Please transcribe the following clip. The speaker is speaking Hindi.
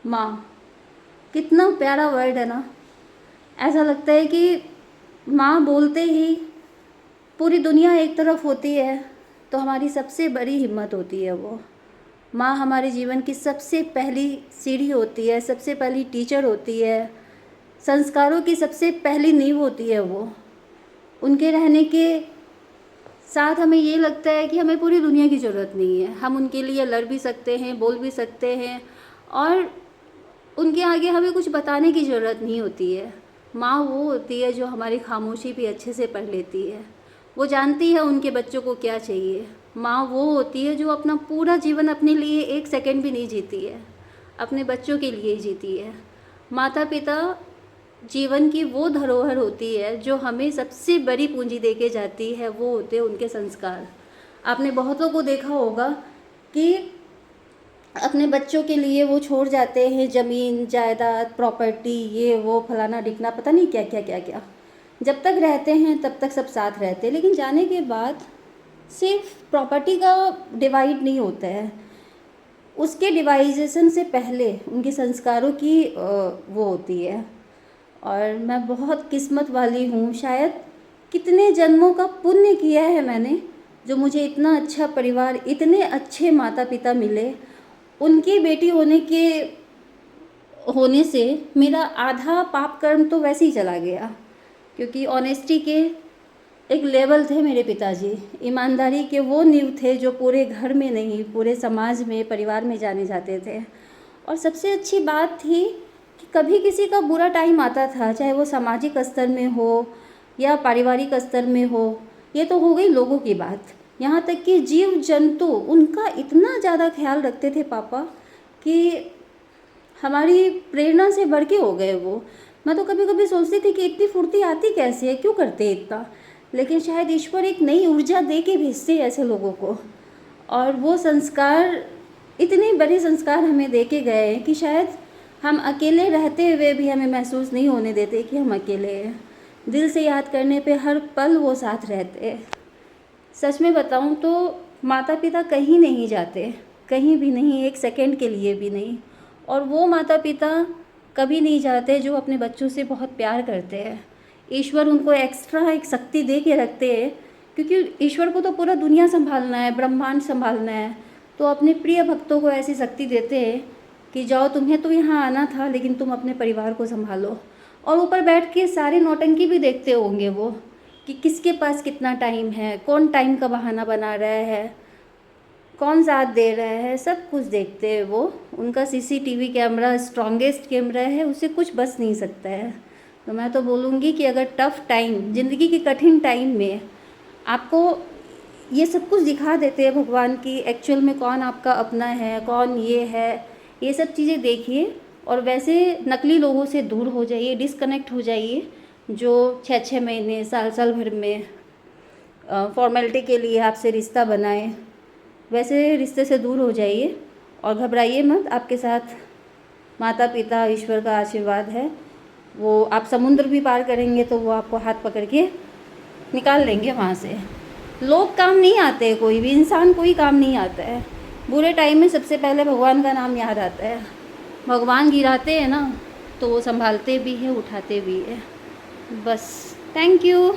माँ, कितना प्यारा वर्ड है ना। ऐसा लगता है कि माँ बोलते ही पूरी दुनिया एक तरफ होती है तो हमारी सबसे बड़ी हिम्मत होती है वो। माँ हमारे जीवन की सबसे पहली सीढ़ी होती है, सबसे पहली टीचर होती है, संस्कारों की सबसे पहली नींव होती है वो। उनके रहने के साथ हमें ये लगता है कि हमें पूरी दुनिया की ज़रूरत नहीं है। हम उनके लिए लड़ भी सकते हैं, बोल भी सकते हैं, और उनके आगे हमें कुछ बताने की ज़रूरत नहीं होती है। माँ वो होती है जो हमारी खामोशी भी अच्छे से पढ़ लेती है। वो जानती है उनके बच्चों को क्या चाहिए। माँ वो होती है जो अपना पूरा जीवन अपने लिए एक सेकंड भी नहीं जीती है, अपने बच्चों के लिए ही जीती है। माता पिता जीवन की वो धरोहर होती है जो हमें सबसे बड़ी पूंजी दे के जाती है, वो होते हैं उनके संस्कार। आपने बहुतों को देखा होगा कि अपने बच्चों के लिए वो छोड़ जाते हैं ज़मीन जायदाद प्रॉपर्टी, ये वो फलाना ढिकना, पता नहीं क्या क्या क्या क्या। जब तक रहते हैं तब तक सब साथ रहते हैं, लेकिन जाने के बाद सिर्फ प्रॉपर्टी का डिवाइड नहीं होता है, उसके डिवाइजेशन से पहले उनके संस्कारों की वो होती है। और मैं बहुत किस्मत वाली हूँ, शायद कितने जन्मों का पुण्य किया है मैंने, जो मुझे इतना अच्छा परिवार, इतने अच्छे माता पिता मिले। उनकी बेटी होने से मेरा आधा पाप कर्म तो वैसे ही चला गया, क्योंकि ऑनेस्टी के एक लेवल थे मेरे पिताजी। ईमानदारी के वो नींव थे जो पूरे घर में नहीं, पूरे समाज में, परिवार में जाने जाते थे। और सबसे अच्छी बात थी कि कभी किसी का बुरा टाइम आता था, चाहे वो सामाजिक स्तर में हो या पारिवारिक स्तर में हो, ये तो हो गई लोगों की बात। यहाँ तक कि जीव जंतु, उनका इतना ज़्यादा ख्याल रखते थे पापा कि हमारी प्रेरणा से बढ़ के हो गए वो। मैं तो कभी कभी सोचती थी कि इतनी फुर्ती आती कैसे है, क्यों करते इतना, लेकिन शायद ईश्वर एक नई ऊर्जा दे के भेजते हैं ऐसे लोगों को। और वो संस्कार, इतने बड़े संस्कार हमें दे के गए हैं कि शायद हम अकेले रहते हुए भी हमें महसूस नहीं होने देते कि हम अकेले हैं। दिल से याद करने पे हर पल वो साथ रहते हैं। सच में बताऊं तो माता पिता कहीं नहीं जाते, कहीं भी नहीं, एक सेकंड के लिए भी नहीं। और वो माता पिता कभी नहीं जाते जो अपने बच्चों से बहुत प्यार करते हैं। ईश्वर उनको एक्स्ट्रा एक शक्ति दे के रखते हैं, क्योंकि ईश्वर को तो पूरा दुनिया संभालना है, ब्रह्मांड संभालना है। तो अपने प्रिय भक्तों को ऐसी शक्ति देते हैं कि जाओ, तुम्हें तो यहाँ आना था लेकिन तुम अपने परिवार को संभालो। और ऊपर बैठ के सारे नौटंकी भी देखते होंगे वो, कि किसके पास कितना टाइम है, कौन टाइम का बहाना बना रहा है, कौन साथ दे रहा है, सब कुछ देखते हैं वो। उनका सीसीटीवी कैमरा स्ट्रॉन्गेस्ट कैमरा है, उसे कुछ बच नहीं सकता है। तो मैं तो बोलूँगी कि अगर टफ़ टाइम, ज़िंदगी के कठिन टाइम में आपको ये सब कुछ दिखा देते हैं भगवान की एक्चुअल में कौन आपका अपना है, कौन ये है, ये सब चीज़ें देखिए। और वैसे नकली लोगों से दूर हो जाइए, डिस्कनेक्ट हो जाइए, जो 6-6 महीने, साल भर में फॉर्मेलिटी के लिए आपसे रिश्ता बनाए, वैसे रिश्ते से दूर हो जाइए। और घबराइए मत, आपके साथ माता पिता, ईश्वर का आशीर्वाद है। वो आप समुद्र भी पार करेंगे तो वो आपको हाथ पकड़ के निकाल लेंगे वहाँ से। लोग काम नहीं आते, कोई भी इंसान, कोई काम नहीं आता है। बुरे टाइम में सबसे पहले भगवान का नाम याद आता है। भगवान गिराते हैं ना तो वो संभालते भी हैं, उठाते भी हैं। बस, थैंक यू।